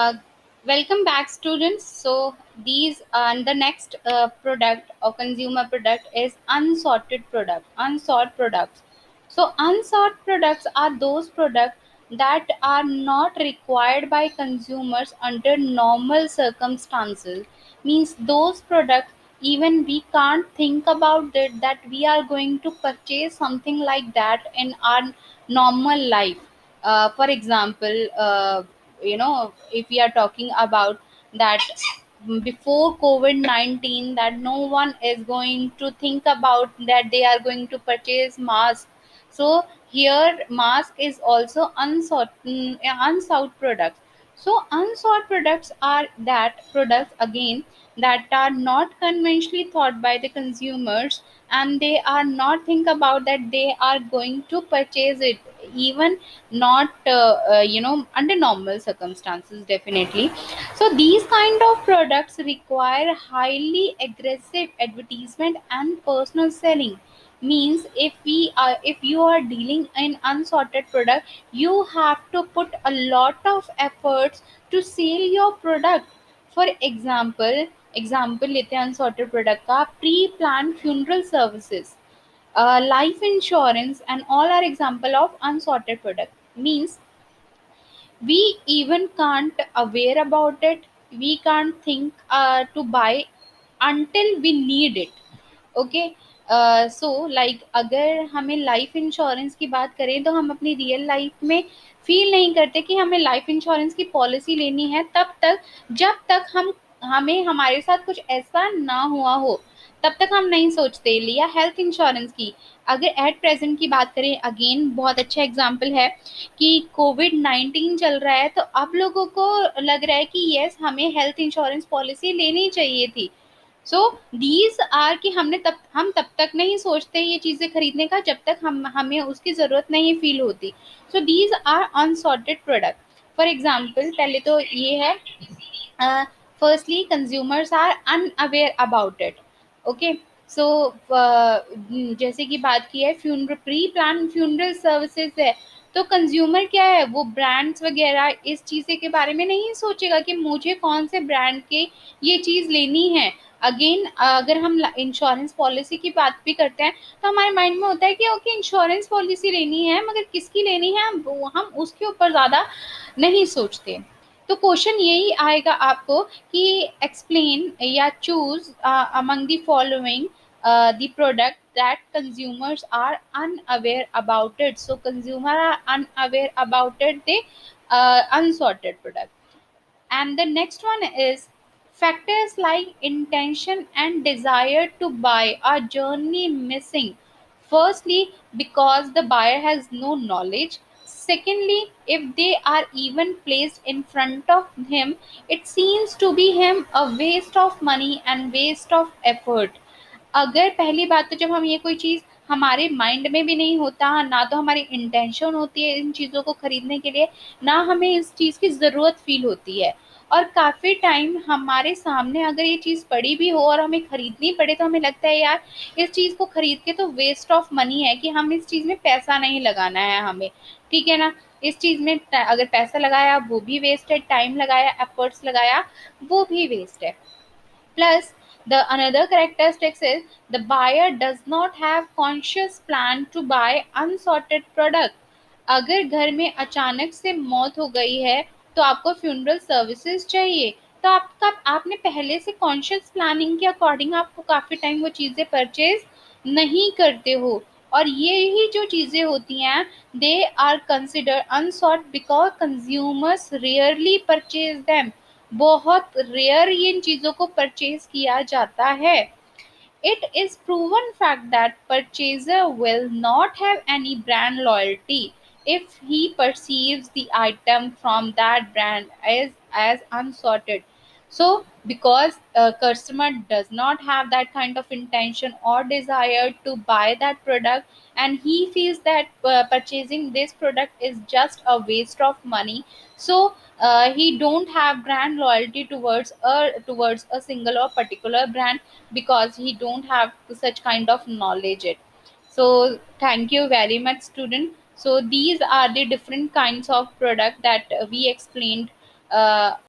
Uh, Welcome back, students. So, these the next product or consumer product is unsorted products. So, unsorted products are those products that are not required by consumers under normal circumstances. Means those products, even we can't think about it that we are going to purchase something like that in our normal life. For example, if we are talking about that, before COVID-19, that no one is going to think about that they are going to purchase mask. So here mask is also unsought products. So unsought products are that products again that are not conventionally thought by the consumers, and they are not think about that they are going to purchase it, even not under normal circumstances, definitely. So these kind of products require highly aggressive advertisement and personal selling. Means if you are dealing in unsorted product, you have to put a lot of efforts to sell your product. For example लेते हैं unsorted product का pre plan funeral services, life insurance, and all are example of unsorted product. Means we even can't aware about it, we can't think to buy until we need it. Okay. So like अगर हमें life insurance की बात करें तो हम अपनी real life में feel नहीं करते कि हमें लाइफ इंश्योरेंस की पॉलिसी लेनी है तब तक, जब तक हमें हमारे साथ कुछ ऐसा ना हुआ हो, तब तक हम नहीं सोचते. लिया हेल्थ इंश्योरेंस की, अगर एट प्रेजेंट की बात करें, अगेन बहुत अच्छा एग्जाम्पल है कि कोविड-19 चल रहा है, तो अब लोगों को लग रहा है कि यस, हमें हेल्थ इंश्योरेंस पॉलिसी लेनी चाहिए थी. सो दीज आर कि हम तब तक नहीं सोचते ये चीज़ें खरीदने का जब तक हमें उसकी ज़रूरत नहीं फील होती. So these are unsorted product. For example, पहले तो ये है, firstly consumers are unaware about it. Okay. सो जैसे कि बात की है, funeral pre plan funeral services है, तो कंज्यूमर क्या है, वो ब्रांड्स वगैरह इस चीज़ के बारे में नहीं सोचेगा कि मुझे कौन से ब्रांड के ये चीज़ लेनी है. अगेन अगर हम इंश्योरेंस पॉलिसी की बात भी करते हैं, तो हमारे माइंड में होता है कि ओके, इंश्योरेंस पॉलिसी लेनी है, मगर किसकी लेनी है, हम उसके ऊपर ज़्यादा नहीं सोचते. तो क्वेश्चन यही आएगा आपको कि एक्सप्लेन या choose among the following the product that consumers are unaware about it. So consumer are unaware about it, they unsorted product. And the next one is factors like intention and desire to buy are generally missing. Firstly, because the buyer has no knowledge. Secondly, if they are even placed in front of him, it seems to be him a waste of money and waste of effort. अगर पहली बात तो जब हम ये कोई चीज़ हमारे mind में भी नहीं होता, ना तो हमारी इंटेंशन होती है इन चीज़ों को खरीदने के लिए, ना हमें इस चीज़ की ज़रूरत फील होती है, और काफ़ी टाइम हमारे सामने अगर ये चीज़ पड़ी भी हो और हमें खरीदनी पड़े, तो हमें लगता है यार इस चीज़ को खरीद के तो वेस्ट ऑफ मनी है, कि हम इस चीज़ में पैसा नहीं लगाना है हमें. ठीक है ना. इस चीज़ में अगर पैसा लगाया वो भी वेस्ट है, टाइम लगाया, एफर्ट्स लगाया वो भी वेस्ट है. Plus, the another characteristics is the buyer does not have conscious plan to buy unsorted product. अगर घर में अचानक से मौत हो गई है, तो आपको फ्यूनरल सर्विसेज चाहिए, तो आपने पहले से कॉन्शियस प्लानिंग के अकॉर्डिंग आपको काफ़ी टाइम वो चीज़ें परचेज नहीं करते हो. और ये ही जो चीज़ें होती हैं, they are consider unsought because consumers rarely purchase them. बहुत रेयर इन चीज़ों को परचेज किया जाता है. It is proven fact that purchaser will not have any brand loyalty if he perceives the item from that brand as unsorted. So, because a customer does not have that kind of intention or desire to buy that product, and he feels that purchasing this product is just a waste of money, so he don't have brand loyalty towards a single or particular brand, because he don't have such kind of knowledge it. So thank you very much, student. So these are the different kinds of product that we explained